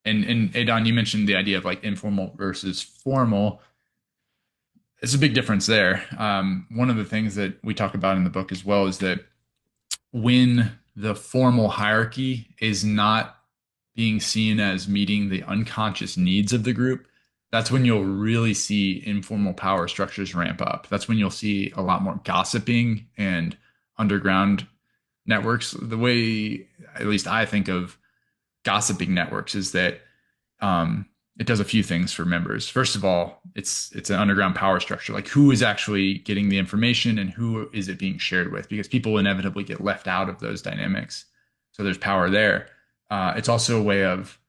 And Adon, you mentioned the idea of like informal versus formal. It's a big difference there. One of the things that we talk about in the book as well is that when the formal hierarchy is not being seen as meeting the unconscious needs of the group, that's when you'll really see informal power structures ramp up. That's when you'll see a lot more gossiping and underground networks. The way, at least I think of gossiping networks, is that it does a few things for members. First of all, it's an underground power structure. Like who is actually getting the information and who is it being shared with? Because people inevitably get left out of those dynamics. So there's power there. It's also a way of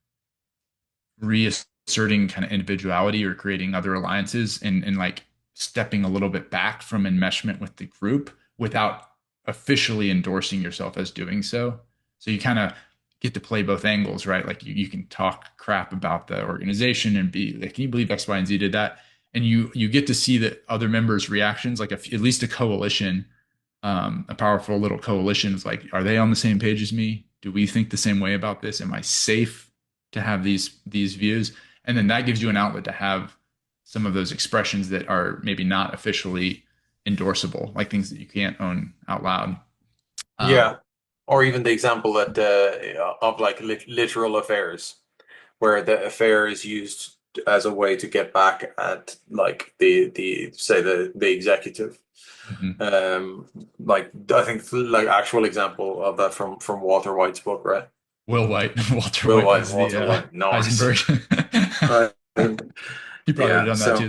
reasserting kind of individuality or creating other alliances and like stepping a little bit back from enmeshment with the group without officially endorsing yourself as doing so. So you kind of get to play both angles, right? Like you can talk crap about the organization and be like, can you believe X, Y, and Z did that? And you get to see the other members' reactions, like at least a coalition, a powerful little coalition is like, are they on the same page as me? Do we think the same way about this? Am I safe to have these views? And then that gives you an outlet to have some of those expressions that are maybe not officially endorsable, like things that you can't own out loud. Yeah. Or even the example that of like literal affairs, where the affair is used as a way to get back at like the say the executive. Mhm. Like I think like actual example of that from Walter White's book, right? Will White, Walter Will White White, was the Walter White, nice. Heisenberg. Right. He probably would have Yeah. done that So too,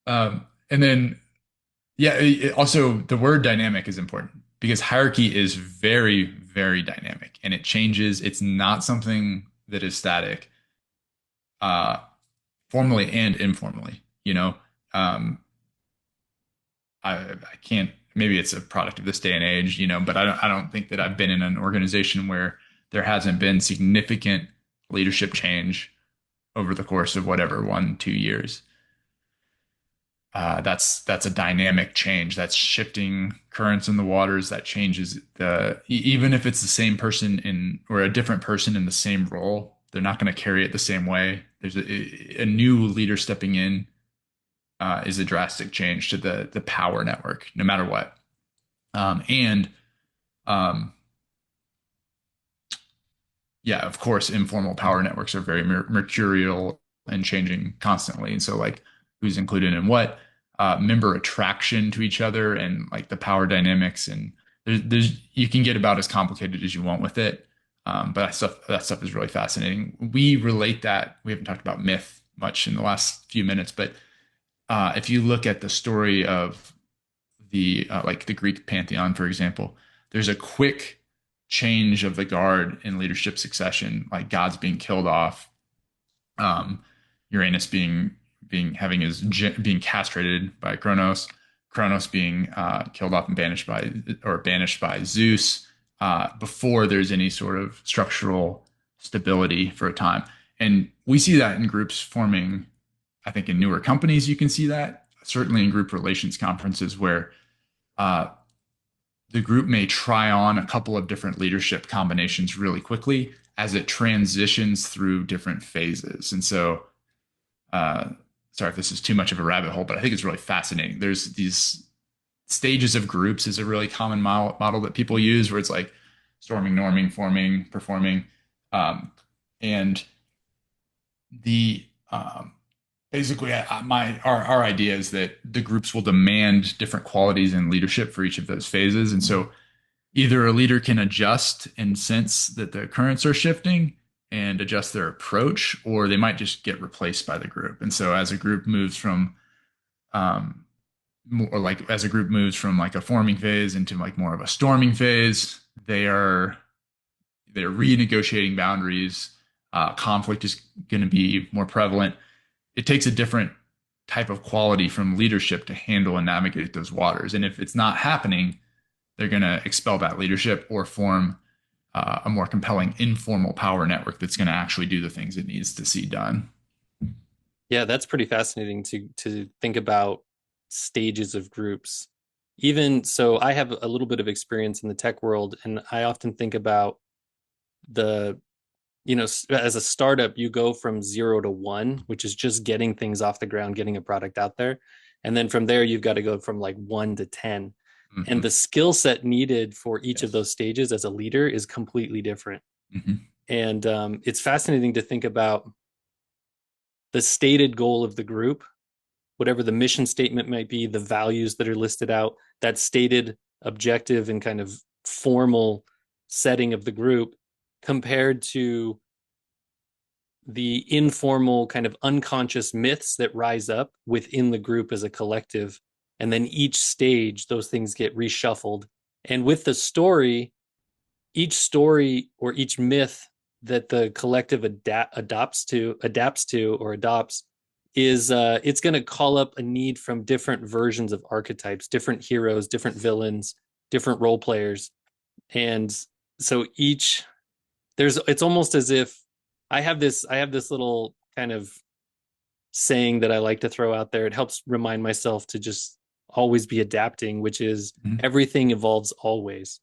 though. And then, yeah, also the word dynamic is important because hierarchy is very, very dynamic and it changes. It's not something that is static, uh, formally and informally. You know, um, I can't. Maybe it's a product of this day and age, you know, but I don't think that I've been in an organization where there hasn't been significant leadership change over the course of whatever 1 2 years. That's a dynamic change. That's shifting currents in the waters. That changes even if it's the same person in or a different person in the same role, they're not going to carry it the same way. There's a new leader stepping in is a drastic change to the power network, no matter what. And yeah, of course, informal power networks are very mercurial and changing constantly. And so, like, who's included in what, member attraction to each other, and like the power dynamics, and there's you can get about as complicated as you want with it. But that stuff is really fascinating. We relate that. We haven't talked about myth much in the last few minutes, but if you look at the story of the like the Greek pantheon, for example, there's a quick change of the guard in leadership succession, like gods being killed off, Uranus being castrated by Kronos, Kronos being killed off and banished by Zeus before there's any sort of structural stability for a time. And we see that in groups forming. I think in newer companies you can see that, certainly in group relations conferences where uh, the group may try on a couple of different leadership combinations really quickly as it transitions through different phases. And so, sorry if this is too much of a rabbit hole, but I think it's really fascinating. There's these stages of groups is a really common model that people use where it's like storming, norming, forming, performing. And the basically our idea is that the groups will demand different qualities in leadership for each of those phases. And so either a leader can adjust and sense that the currents are shifting and adjust their approach, or they might just get replaced by the group. And so as a group moves from like a forming phase into like more of a storming phase, they're renegotiating boundaries. Conflict is going to be more prevalent. It takes a different type of quality from leadership to handle and navigate those waters. And if it's not happening, they're going to expel that leadership or form a more compelling informal power network that's going to actually do the things it needs to see done. Yeah, that's pretty fascinating to think about stages of groups. Even so, I have a little bit of experience in the tech world, and I often think about the, as a startup, you go from 0 to 1, which is just getting things off the ground, getting a product out there. And then from there, you've got to go from like 1 to 10. Mm-hmm. And the skill set needed for each of those stages as a leader is completely different. Mm-hmm. And it's fascinating to think about the stated goal of the group, whatever the mission statement might be, the values that are listed out, that stated objective and kind of formal setting of the group, compared to the informal kind of unconscious myths that rise up within the group as a collective. And then each stage, those things get reshuffled. And with the story, each story or each myth that the collective adapts to or adopts is it's going to call up a need from different versions of archetypes, different heroes, different villains, different role players. And so it's almost as if I have this little kind of saying that I like to throw out there. It helps remind myself to just always be adapting, which is everything evolves always.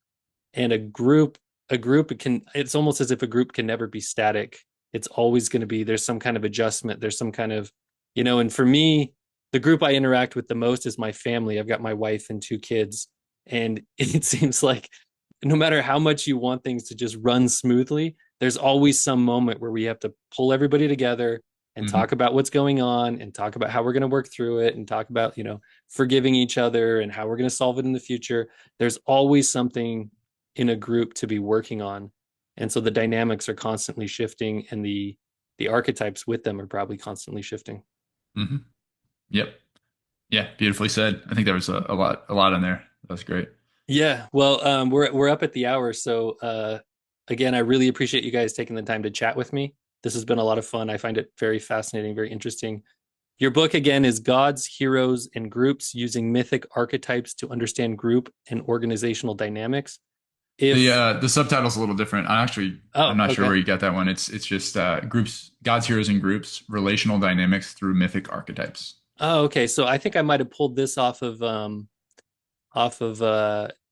And it's almost as if a group can never be static. It's always going to be, there's some kind of adjustment. There's some kind of, and for me, the group I interact with the most is my family. I've got my wife and 2 kids. And it seems like no matter how much you want things to just run smoothly, there's always some moment where we have to pull everybody together and talk about what's going on and talk about how we're going to work through it and talk about, forgiving each other and how we're going to solve it in the future. There's always something in a group to be working on. And so the dynamics are constantly shifting, and the archetypes with them are probably constantly shifting. Yep. Yeah. Beautifully said. I think there was a lot in there. That was great. Yeah. Well, we're up at the hour. So, again, I really appreciate you guys taking the time to chat with me. This has been a lot of fun. I find it very fascinating, very interesting. Your book, again, is Gods, Heroes, and Groups Using Mythic Archetypes to Understand Group and Organizational Dynamics. The subtitle's a little different. I'm not sure where you got that one. It's just Groups, Gods, Heroes, and Groups, Relational Dynamics Through Mythic Archetypes. Oh, okay. So I think I might have pulled this off of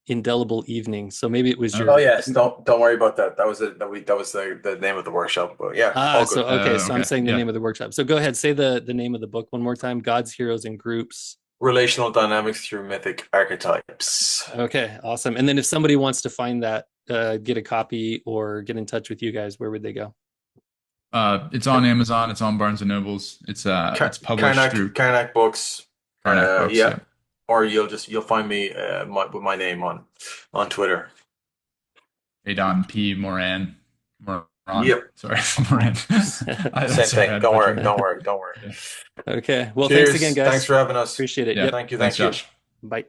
Indelible Evening. So maybe it was your. Oh yes, don't worry about that. That was the name of the workshop. But yeah. So I'm saying the name of the workshop. So go ahead, say the name of the book one more time. Gods, Heroes, and Groups. Relational Dynamics Through Mythic Archetypes. Okay, awesome. And then if somebody wants to find that, get a copy or get in touch with you guys, where would they go? It's on Amazon. It's on Barnes and Nobles. It's published through Karnak Books. Karnak Books. Yeah. Or you'll find me with my name on Twitter. Adon P. Moran. Yep. Sorry, Moran. Same thing. Don't worry. Okay. Well, Cheers. Thanks again, guys. Thanks for having us. Appreciate it. Yeah. Yep. Thank you. Thanks, Josh. Bye.